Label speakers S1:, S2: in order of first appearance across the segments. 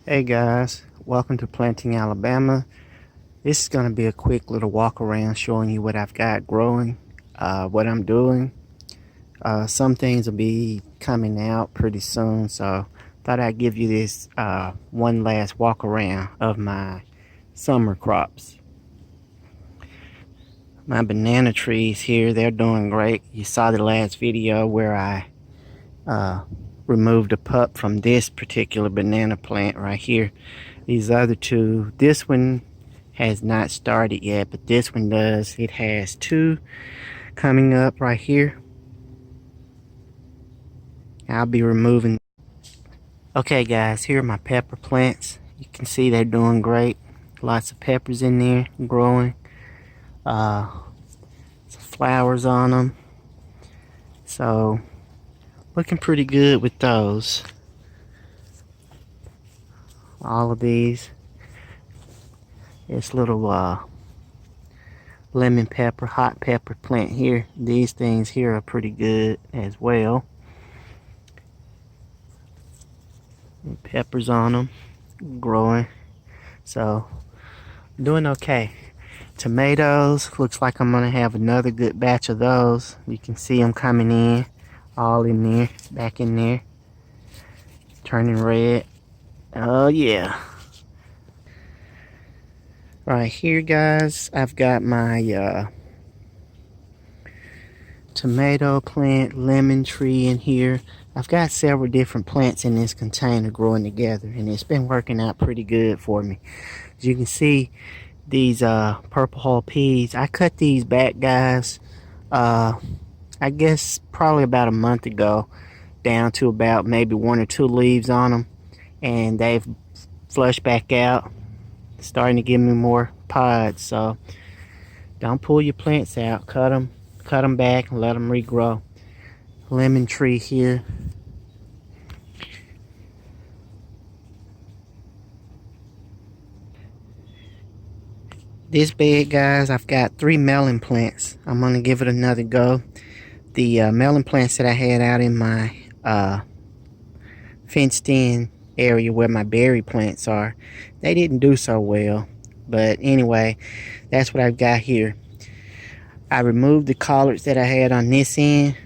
S1: Hey guys, welcome to Planting Alabama. This is going to be a quick little walk around showing you what I've got growing, what I'm doing. Some things will be coming out pretty soon, so thought I'd give you this one last walk around of my summer crops. My banana trees here, they're doing great. You saw the last video where I removed a pup from this particular banana plant right here. These other two, this one has not started yet, but this one does. It has two coming up right here. I'll be removing. Okay guys, here are my pepper plants. You can see they're doing great. Lots of peppers in there growing. Some flowers on them. So looking pretty good with those. All of these. This little lemon pepper, hot pepper plant here. These things here are pretty good as well. And peppers on them, growing. So doing okay. Tomatoes, looks like I'm gonna have another good batch of those. You can see them coming in, all in there, back in there, turning red. Oh yeah. Right here guys, I've got my tomato plant, lemon tree in here. I've got several different plants in this container growing together, and it's been working out pretty good for me. As you can see, these purple hull peas, I cut these back guys, I guess probably about a month ago, down to about maybe 1 or 2 leaves on them, and they've flushed back out, starting to give me more pods. So don't pull your plants out, cut them back and let them regrow. Lemon tree here. This bed guys, I've got 3 melon plants. I'm gonna give it another go. The melon plants that I had out in my fenced in area where my berry plants are, they didn't do so well. But anyway, that's what I've got here. I removed the collards that I had on this end.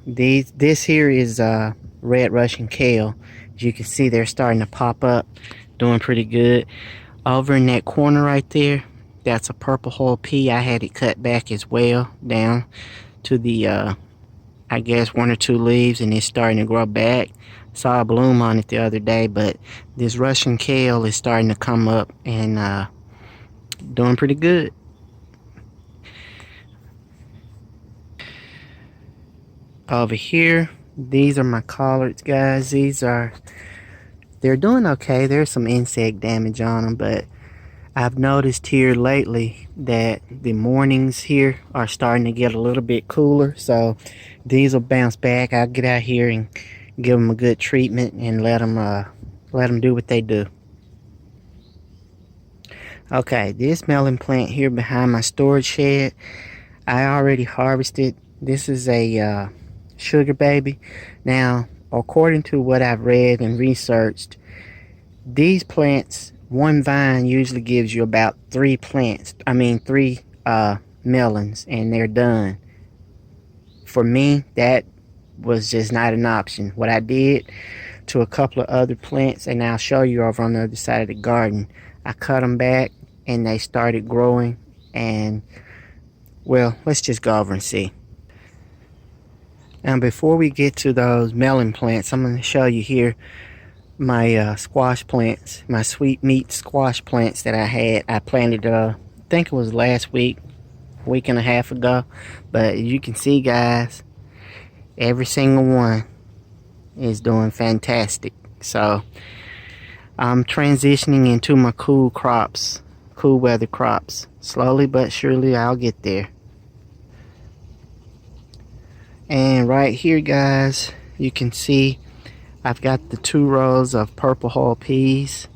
S1: This here is red Russian kale. As you can see, they're starting to pop up, doing pretty good. Over in that corner right there, that's a purple hull pea. I had it cut back as well, down to the I guess 1 or 2 leaves, and it's starting to grow back. Saw a bloom on it the other day, but this Russian kale is starting to come up and doing pretty good. Over here, these are my collards guys. They're doing okay. There's some insect damage on them, but I've noticed here lately that the mornings here are starting to get a little bit cooler, so these will bounce back. I'll get out here and give them a good treatment and let them do what they do. Okay, this melon plant here behind my storage shed, I already harvested. This is a sugar baby. Now, according to what I've read and researched, these plants, one vine usually gives you about 3 melons, and they're done. For me, that was just not an option. What I did to a couple of other plants, and I'll show you over on the other side of the garden, I cut them back and they started growing, and well, let's just go over and see. Now before we get to those melon plants, I'm going to show you here my squash plants, my sweet meat squash plants that I planted I think it was last week and a half ago. But you can see guys, every single one is doing fantastic. So I'm transitioning into my cool weather crops. Slowly but surely I'll get there. And right here guys, you can see I've got the 2 rows of purple hull peas.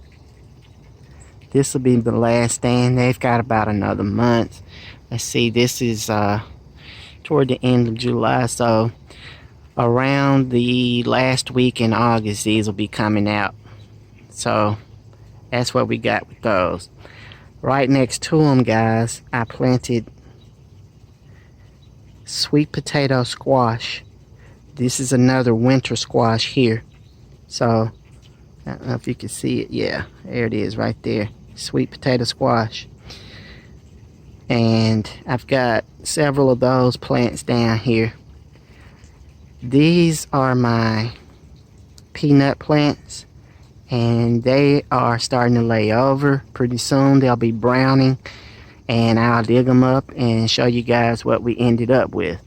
S1: This will be the last stand. They've got about another month. Let's see, this is toward the end of July, so around the last week in August these will be coming out. So That's what we got with those. Right next to them, guys, I planted sweet potato squash. This is another winter squash here. So, I don't know if you can see it. Yeah, there it is right there. Sweet potato squash. And I've got several of those plants down here. These are my peanut plants, and they are starting to lay over. Pretty soon they'll be browning, and I'll dig them up and show you guys what we ended up with.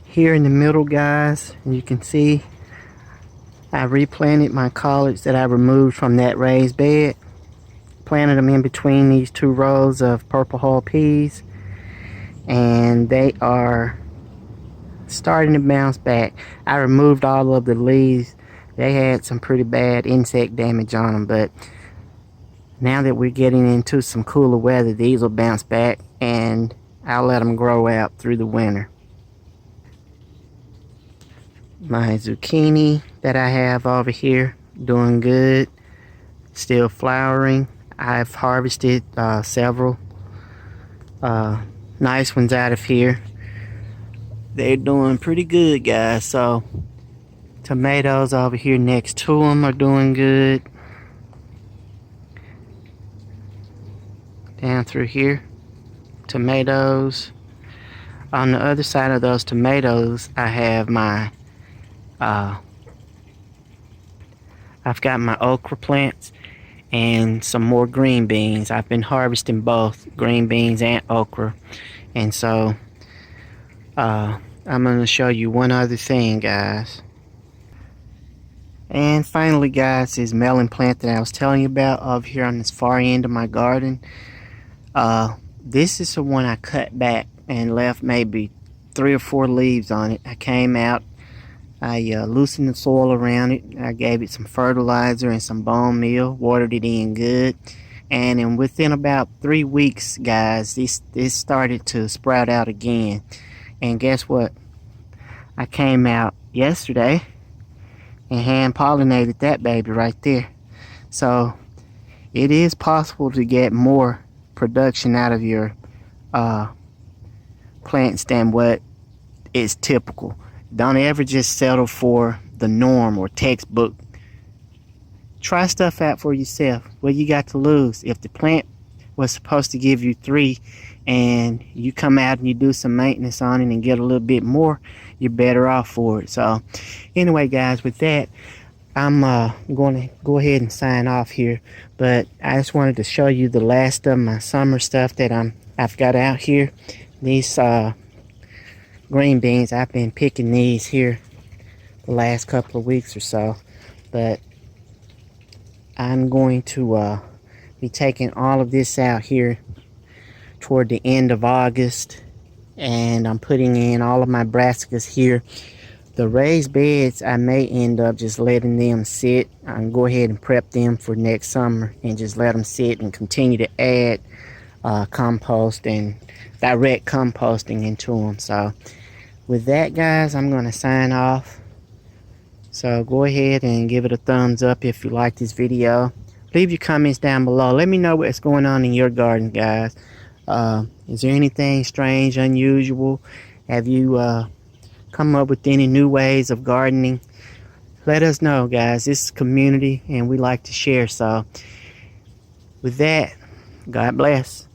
S1: Here in the middle, guys, you can see I replanted my collards that I removed from that raised bed. Planted them in between these two rows of purple hull peas, and they are starting to bounce back. I removed all of the leaves. They had some pretty bad insect damage on them, but now that we're getting into some cooler weather, these will bounce back, and I'll let them grow out through the winter. My zucchini that I have over here, doing good, still flowering. I've harvested several nice ones out of here. They're doing pretty good, guys. So tomatoes over here next to them are doing good. Down through here, tomatoes. On the other side of those tomatoes, I have my I've got my okra plants and some more green beans. I've been harvesting both green beans and okra, and so I'm going to show you one other thing, guys. And finally, guys, is melon plant that I was telling you about over here on this far end of my garden. This is the one I cut back and left maybe 3 or 4 leaves on it. I came out, I loosened the soil around it, I gave it some fertilizer and some bone meal, watered it in good, and within about 3 weeks, guys, this started to sprout out again. And guess what? I came out yesterday and hand pollinated that baby right there. So it is possible to get more production out of your plants than what is typical. Don't ever just settle for the norm or textbook. Try stuff out for yourself. What you got to lose? If the plant was supposed to give you 3 and you come out and you do some maintenance on it and get a little bit more, you're better off for it. So anyway, guys, with that, I'm going to go ahead and sign off here, but I just wanted to show you the last of my summer stuff that I've got out here. These green beans, I've been picking these here the last couple of weeks or so, but I'm going to be taking all of this out here toward the end of August, and I'm putting in all of my brassicas here. The raised beds, I may end up just letting them sit. I can go ahead and prep them for next summer and just let them sit and continue to add compost and direct composting into them. So with that, guys, I'm going to sign off. So go ahead and give it a thumbs up if you like this video. Leave your comments down below. Let me know what's going on in your garden, guys. Is there anything strange, unusual? Have you come up with any new ways of gardening? Let us know, guys. This is community and we like to share. So with that, God bless.